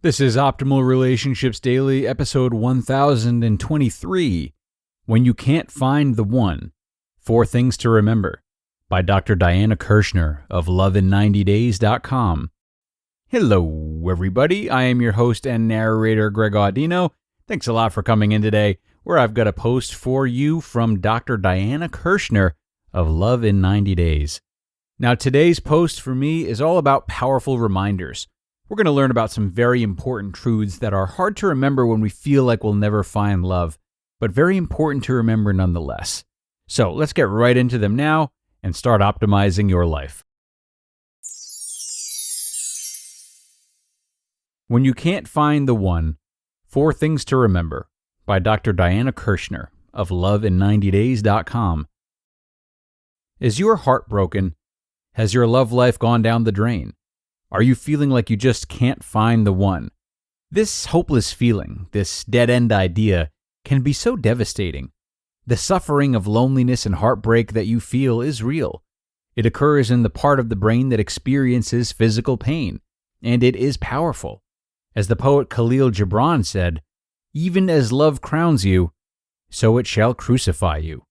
This is Optimal Relationships Daily, episode 1023, When You Can't Find the One, 4 Things to Remember, by Dr. Diana Kirschner of loveinnine0days.com. Hello, everybody. I am your host and narrator, Greg Audino. Thanks a lot for coming in today, where I've got a post for you from Dr. Diana Kirschner of Love in 90 Days. Now, today's post for me is all about powerful reminders. We're going to learn about some very important truths that are hard to remember when we feel like we'll never find love, but very important to remember nonetheless. So let's get right into them now and start optimizing your life. When You Can't Find the One, 4 Things to Remember, by Dr. Diana Kirschner of loveinnine0days.com. Is your heart broken? Has your love life gone down the drain? Are you feeling like you just can't find the one? This hopeless feeling, this dead-end idea, can be so devastating. The suffering of loneliness and heartbreak that you feel is real. It occurs in the part of the brain that experiences physical pain, and it is powerful. As the poet Khalil Gibran said, "Even as love crowns you, so it shall crucify you."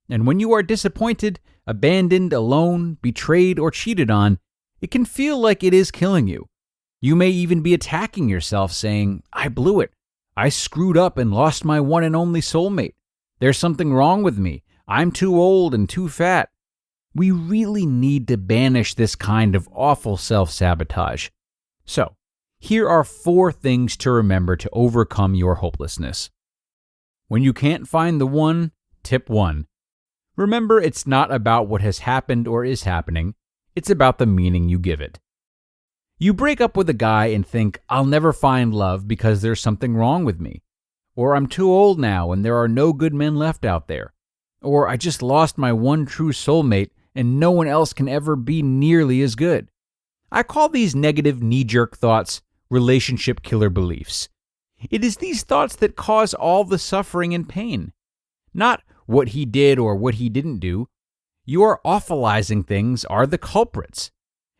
And when you are disappointed, abandoned, alone, betrayed, or cheated on, it can feel like it is killing you. You may even be attacking yourself, saying, "I blew it. I screwed up and lost my one and only soulmate. There's something wrong with me. I'm too old and too fat." We really need to banish this kind of awful self-sabotage. So, here are 4 things to remember to overcome your hopelessness. When you can't find the one, tip 1. Remember, it's not about what has happened or is happening. It's about the meaning you give it. You break up with a guy and think, "I'll never find love because there's something wrong with me." Or, "I'm too old now and there are no good men left out there." Or, "I just lost my one true soulmate and no one else can ever be nearly as good." I call these negative knee-jerk thoughts relationship killer beliefs. It is these thoughts that cause all the suffering and pain. Not what he did or what he didn't do. Your awfulizing things are the culprits.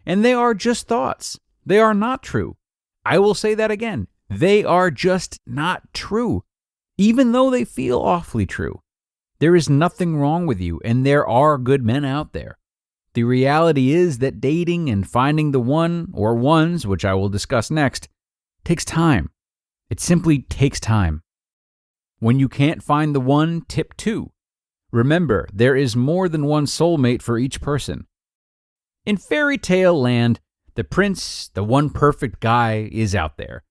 And they are just thoughts. They are not true. I will say that again. They are just not true. Even though they feel awfully true. There is nothing wrong with you, and there are good men out there. The reality is that dating and finding the one, or ones, which I will discuss next, takes time. It simply takes time. When you can't find the one, tip 2. Remember, there is more than one soulmate for each person. In fairy tale land, the prince, the one perfect guy, is out there.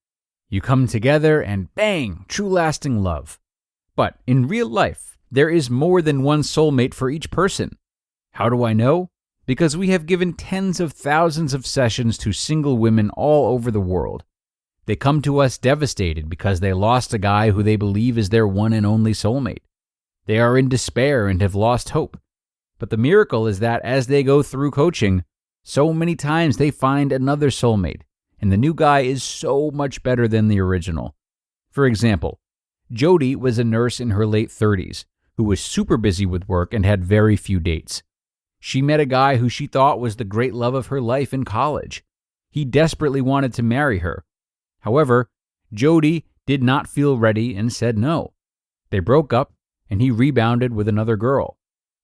You come together and bang, true lasting love. But in real life, there is more than one soulmate for each person. How do I know? Because we have given tens of thousands of sessions to single women all over the world. They come to us devastated because they lost a guy who they believe is their one and only soulmate. They are in despair and have lost hope. But the miracle is that as they go through coaching, so many times they find another soulmate, and the new guy is so much better than the original. For example, Jody was a nurse in her late 30s who was super busy with work and had very few dates. She met a guy who she thought was the great love of her life in college. He desperately wanted to marry her. However, Jody did not feel ready and said no. They broke up, and he rebounded with another girl.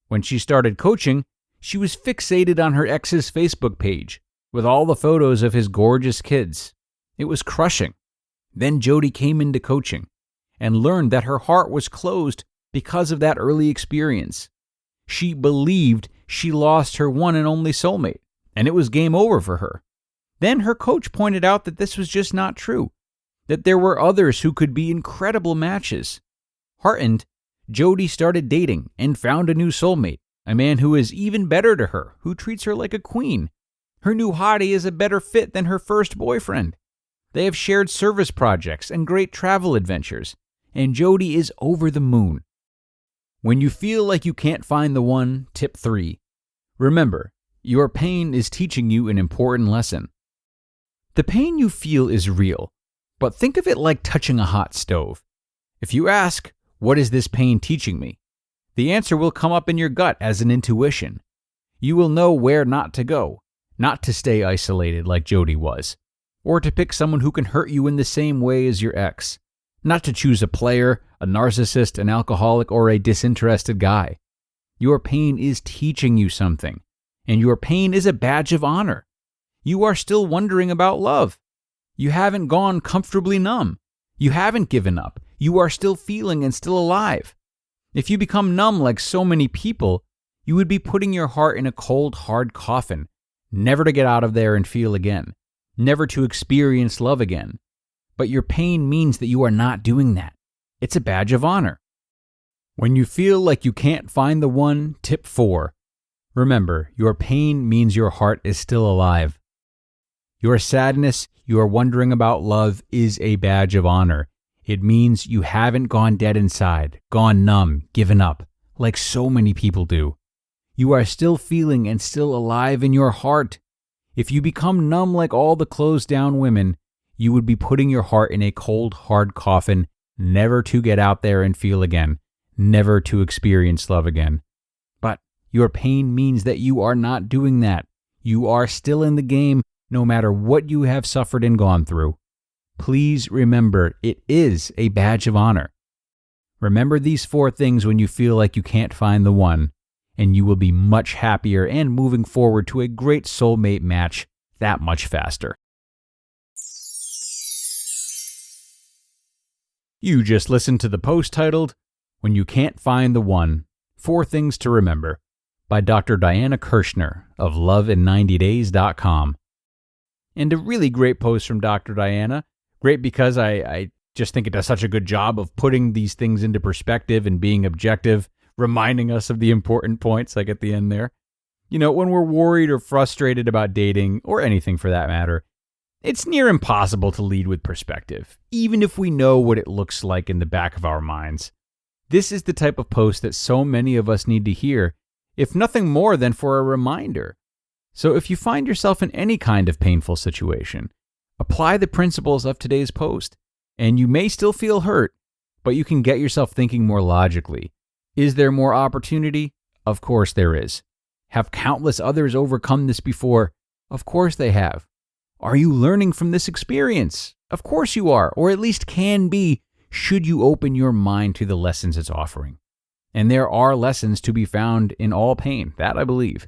When she started coaching, she was fixated on her ex's Facebook page with all the photos of his gorgeous kids. It was crushing. Then Jody came into coaching and learned that her heart was closed because of that early experience. She believed she lost her one and only soulmate, and it was game over for her. Then her coach pointed out that this was just not true, that there were others who could be incredible matches. Heartened, Jody started dating and found a new soulmate, a man who is even better to her, who treats her like a queen. Her new hottie is a better fit than her first boyfriend. They have shared service projects and great travel adventures, and Jody is over the moon. When you feel like you can't find the one, tip 3. Remember, your pain is teaching you an important lesson. The pain you feel is real, but think of it like touching a hot stove. If you ask, "What is this pain teaching me?" the answer will come up in your gut as an intuition. You will know where not to go, not to stay isolated like Jody was. or to pick someone who can hurt you in the same way as your ex. Not to choose a player, a narcissist, an alcoholic, or a disinterested guy. Your pain is teaching you something, and your pain is a badge of honor. You are still wondering about love. You haven't gone comfortably numb. You haven't given up. You are still feeling and still alive. If you become numb like so many people, you would be putting your heart in a cold, hard coffin, never to get out of there and feel again, never to experience love again. But your pain means that you are not doing that. It's a badge of honor. When you feel like you can't find the one, tip 4. Remember, your pain means your heart is still alive. Your sadness, your wondering about love, is a badge of honor. It means you haven't gone dead inside, gone numb, given up, like so many people do. You are still feeling and still alive in your heart. If you become numb like all the closed down women, you would be putting your heart in a cold, hard coffin, never to get out there and feel again, never to experience love again. But your pain means that you are not doing that. You are still in the game, no matter what you have suffered and gone through. Please remember, it is a badge of honor. Remember these 4 things when you feel like you can't find the one, and you will be much happier and moving forward to a great soulmate match that much faster. You just listened to the post titled, When You Can't Find the One, 4 Things to Remember, by Dr. Diana Kirschner of loveinninetydays.com. And a really great post from Dr. Diana. Great because I just think it does such a good job of putting these things into perspective and being objective, reminding us of the important points like at the end there. You know, when we're worried or frustrated about dating, or anything for that matter, it's near impossible to lead with perspective, even if we know what it looks like in the back of our minds. This is the type of post that so many of us need to hear, if nothing more than for a reminder. So if you find yourself in any kind of painful situation, apply the principles of today's post, and you may still feel hurt, but you can get yourself thinking more logically. Is there more opportunity? Of course there is. Have countless others overcome this before? Of course they have. Are you learning from this experience? Of course you are, or at least can be, should you open your mind to the lessons it's offering. And there are lessons to be found in all pain, that I believe.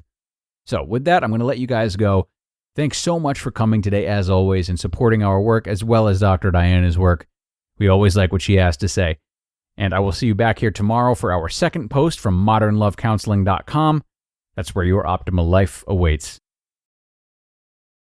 So with that, I'm going to let you guys go. Thanks so much for coming today, as always, and supporting our work as well as Dr. Diana's work. We always like what she has to say. And I will see you back here tomorrow for our second post from modernlovecounseling.com. That's where your optimal life awaits.